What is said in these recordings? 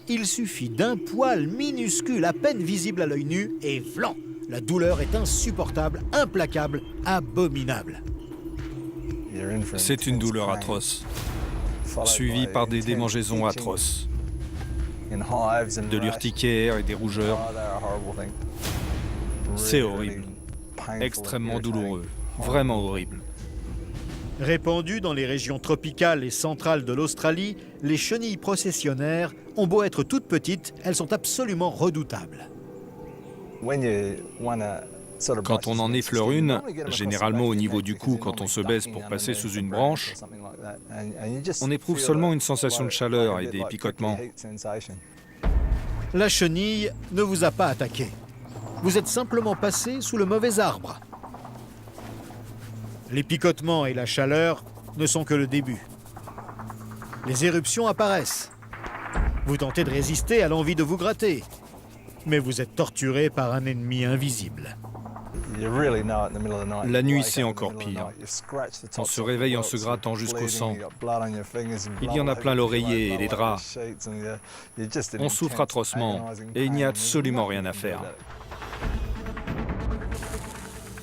il suffit d'un poil minuscule à peine visible à l'œil nu et vlan, la douleur est insupportable, implacable, abominable. C'est une douleur atroce, suivie par des démangeaisons atroces, de l'urticaire et des rougeurs. C'est horrible, extrêmement douloureux, vraiment horrible. Répandues dans les régions tropicales et centrales de l'Australie, les chenilles processionnaires ont beau être toutes petites, elles sont absolument redoutables. Quand on en effleure une, généralement au niveau du cou quand on se baisse pour passer sous une branche, on éprouve seulement une sensation de chaleur et des picotements. La chenille ne vous a pas attaqué. Vous êtes simplement passé sous le mauvais arbre. Les picotements et la chaleur ne sont que le début. Les éruptions apparaissent. Vous tentez de résister à l'envie de vous gratter, mais vous êtes torturé par un ennemi invisible. La nuit, c'est encore pire. On se réveille en se grattant jusqu'au sang. Il y en a plein l'oreiller et les draps. On souffre atrocement et il n'y a absolument rien à faire.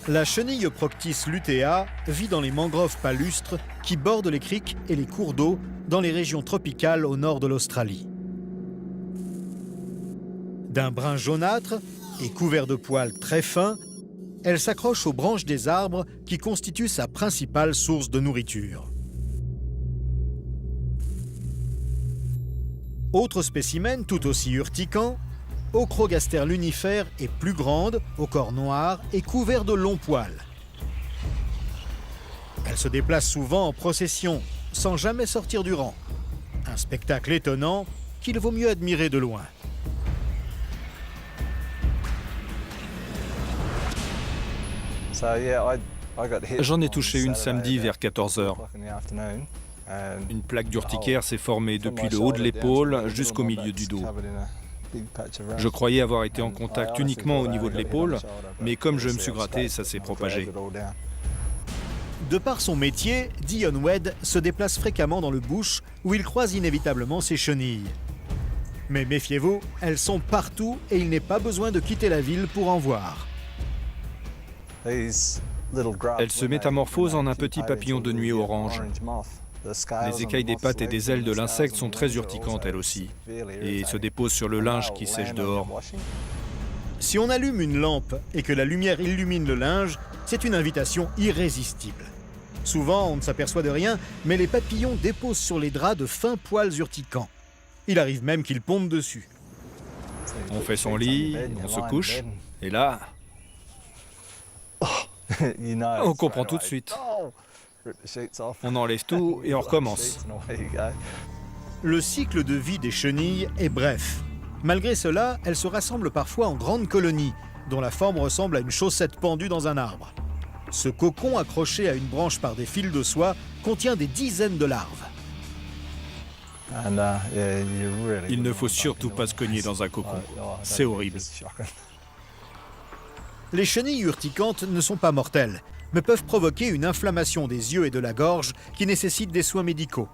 La chenille Proctis lutea vit dans les mangroves palustres qui bordent les criques et les cours d'eau dans les régions tropicales au nord de l'Australie. D'un brun jaunâtre et couvert de poils très fins, elle s'accroche aux branches des arbres qui constituent sa principale source de nourriture. Autre spécimen tout aussi urticant, Ocrogaster lunifère est plus grande, au corps noir et couvert de longs poils. Elle se déplace souvent en procession, sans jamais sortir du rang. Un spectacle étonnant qu'il vaut mieux admirer de loin. J'en ai touché une samedi vers 14 h. Une plaque d'urticaire s'est formée depuis le haut de l'épaule jusqu'au milieu du dos. Je croyais avoir été en contact uniquement au niveau de l'épaule, mais comme je me suis gratté, ça s'est propagé. De par son métier, Dion Wedd se déplace fréquemment dans le bush où il croise inévitablement ses chenilles. Mais méfiez-vous, elles sont partout et il n'est pas besoin de quitter la ville pour en voir. Elle se métamorphose en un petit papillon de nuit orange. Les écailles des pattes et des ailes de l'insecte sont très urticantes elles aussi, et se déposent sur le linge qui sèche dehors. Si on allume une lampe et que la lumière illumine le linge, c'est une invitation irrésistible. Souvent, on ne s'aperçoit de rien, mais les papillons déposent sur les draps de fins poils urticants. Il arrive même qu'ils pondent dessus. On fait son lit, on se couche, et là, on comprend tout de suite. On enlève tout et on recommence. Le cycle de vie des chenilles est bref. Malgré cela, elles se rassemblent parfois en grandes colonies, dont la forme ressemble à une chaussette pendue dans un arbre. Ce cocon accroché à une branche par des fils de soie contient des dizaines de larves. Il ne faut surtout pas se cogner dans un cocon. C'est horrible. Les chenilles urticantes ne sont pas mortelles, mais peuvent provoquer une inflammation des yeux et de la gorge qui nécessite des soins médicaux.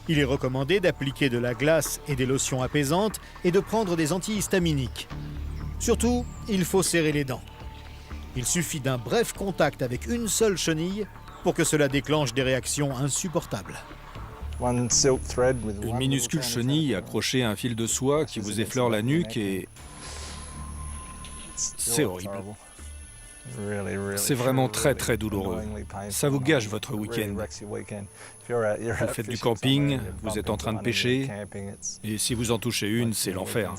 Il est recommandé d'appliquer de la glace et des lotions apaisantes et de prendre des antihistaminiques. Surtout, il faut serrer les dents. Il suffit d'un bref contact avec une seule chenille pour que cela déclenche des réactions insupportables. Une minuscule chenille accrochée à un fil de soie qui vous effleure la nuque et... C'est horrible. C'est vraiment très très douloureux. Ça vous gâche votre week-end. Vous faites du camping, vous êtes en train de pêcher, et si vous en touchez une, c'est l'enfer.